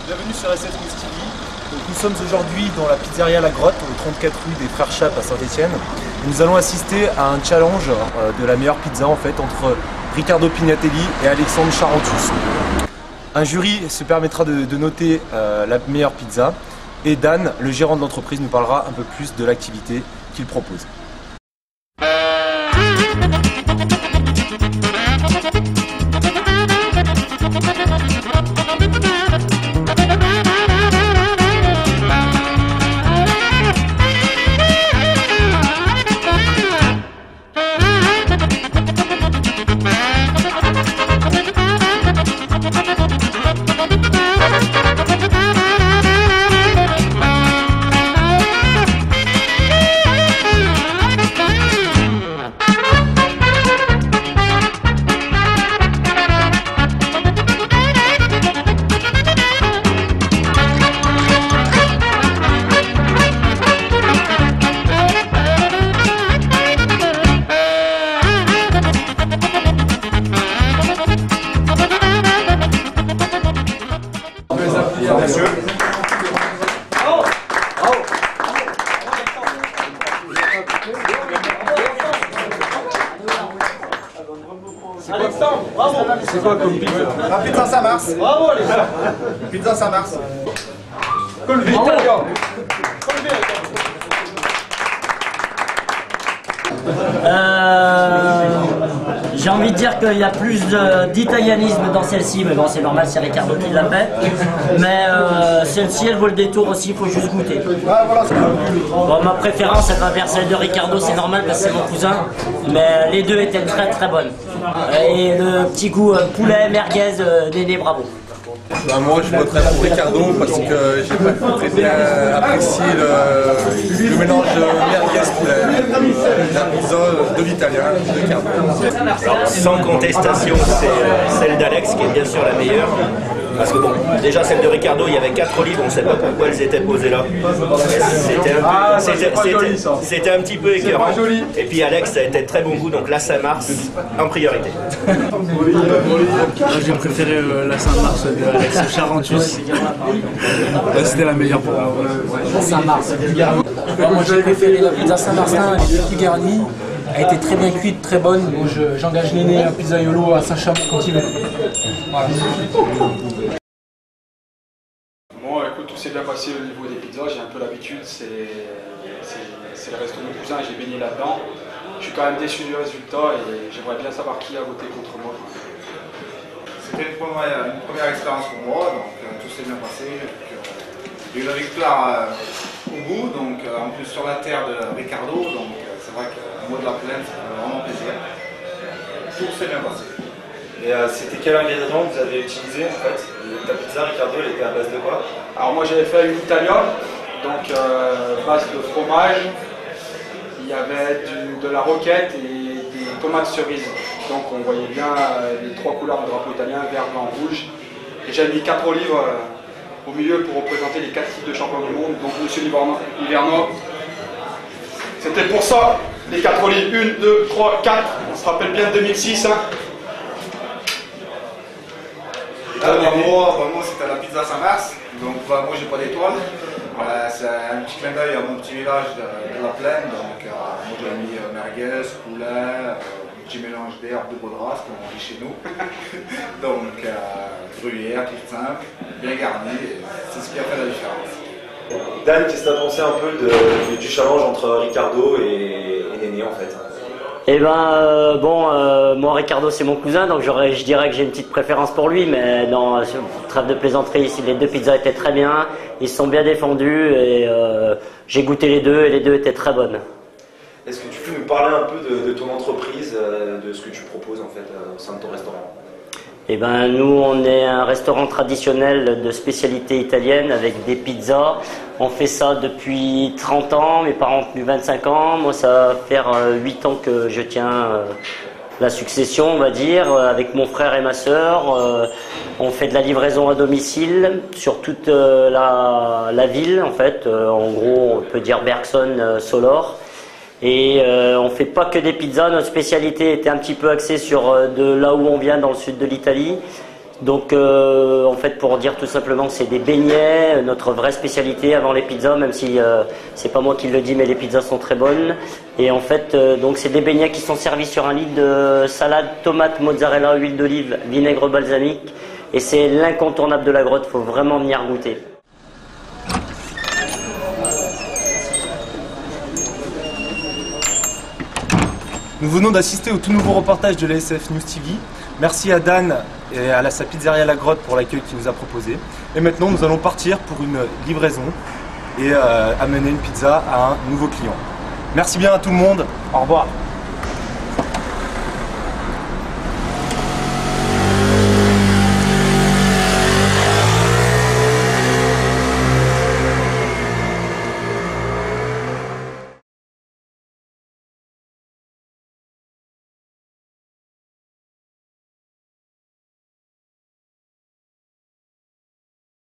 Bienvenue sur SF News TV. Donc, nous sommes aujourd'hui dans la pizzeria La Grotte, au 34 rue des Frères Chape à Saint-Étienne. Nous allons assister à un challenge de la meilleure pizza en fait entre Riccardo Pignatelli et Alexandre Charentius. Un jury se permettra de noter la meilleure pizza et Dan, le gérant de l'entreprise, nous parlera un peu plus de l'activité qu'il propose. Monsieur. Alexandre, bravo. C'est quoi comme pizza? La pizza Saint-Mars. Bravo Alexandre. Pizza Saint-Mars. Colby italien. J'ai envie de dire qu'il y a plus d'italianisme dans celle-ci, mais bon c'est normal, c'est Riccardo qui l'a fait. Mais celle-ci elle vaut le détour aussi, il faut juste goûter. Bon, ma préférence elle va vers celle de Riccardo, c'est normal parce que c'est mon cousin, mais les deux étaient très très bonnes. Et le petit goût poulet, merguez, Néné, bravo. Bah moi je voterais pour Riccardo parce que j'ai pas très bien apprécié le mélange merguez poulet, la pizza de l'italien de Riccardo. Alors, sans contestation, c'est celle d'Alex qui est bien sûr la meilleure. Parce que bon, déjà celle de Riccardo, il y avait 4 olives, on ne sait pas pourquoi elles étaient posées là. C'était un petit peu écœurant. Et puis Alex, ça a été de très bon goût, donc la Saint-Mars en priorité. Moi j'ai préféré la Saint-Mars de Alex Charentius. C'était la meilleure pour moi. Saint-Mars. Moi j'ai préféré la pizza Saint-Martin, elle était plus garnie, elle était très bien cuite, très bonne. Moi j'engage Néné à Pizzaiolo à Saint-Chamond quand il veut. Voilà. Bon, écoute, tout s'est bien passé au niveau des pizzas, j'ai un peu l'habitude, c'est le resto de mon cousin, j'ai baigné là-dedans. Je suis quand même déçu du résultat et j'aimerais bien savoir qui a voté contre moi. C'était une première expérience pour moi, donc tout s'est bien passé. J'ai eu la victoire au bout, donc en plus sur la terre de Riccardo, donc c'est vrai qu'au mot de la plaine, ça fait vraiment plaisir. Tout s'est bien passé. Et c'était quel ingrédient que vous avez utilisé en fait? Ta pizza Riccardo, elle était à base de quoi? Alors moi j'avais fait une Italia, donc base de fromage, il y avait de la roquette et des tomates cerises. Donc on voyait bien les 3 couleurs du drapeau italien, vert, blanc, rouge. Et j'avais mis 4 olives au milieu pour représenter les 4 titres de champion du monde, donc Monsieur Liverno. C'était pour ça, les 4 olives, 1, 2, 3, 4, on se rappelle bien de 2006. Hein. Moi c'était la pizza Saint-Mars, donc moi j'ai pas d'étoile. C'est un petit clin d'œil à mon petit village de la plaine, donc moi j'ai mis merguez, poulet, un petit mélange d'herbes de Baudras comme on dit chez nous. Donc gruyère, tout simple, bien garni, c'est ce qui a fait la différence. Dan, qu'est-ce que tu as pensé un peu du challenge entre Riccardo et Néné en fait? Eh ben moi Riccardo c'est mon cousin, donc je dirais que j'ai une petite préférence pour lui, mais non, trêve de plaisanterie, ici les deux pizzas étaient très bien, ils se sont bien défendus et j'ai goûté les deux et les deux étaient très bonnes. Est-ce que tu peux nous parler un peu de ton entreprise, de ce que tu proposes en fait au sein de ton restaurant? Eh ben nous on est un restaurant traditionnel de spécialité italienne avec des pizzas. On fait ça depuis 30 ans, mes parents ont tenu 25 ans, moi ça va faire 8 ans que je tiens la succession on va dire, avec mon frère et ma sœur. On fait de la livraison à domicile sur toute la ville en fait, en gros on peut dire Bergson, Solor. Et on fait pas que des pizzas, notre spécialité était un petit peu axée sur de là où on vient dans le sud de l'Italie. Donc en fait, pour dire tout simplement que c'est des beignets, notre vraie spécialité avant les pizzas, même si c'est pas moi qui le dis, mais les pizzas sont très bonnes. Et en fait, donc c'est des beignets qui sont servis sur 1 litre de salade, tomate, mozzarella, huile d'olive, vinaigre balsamique. Et c'est l'incontournable de la grotte, faut vraiment venir goûter. Nous venons d'assister au tout nouveau reportage de la SF News TV. Merci à Dan et à sa pizzeria La Grotte pour l'accueil qu'il nous a proposé. Et maintenant, nous allons partir pour une livraison et amener une pizza à un nouveau client. Merci bien à tout le monde. Au revoir.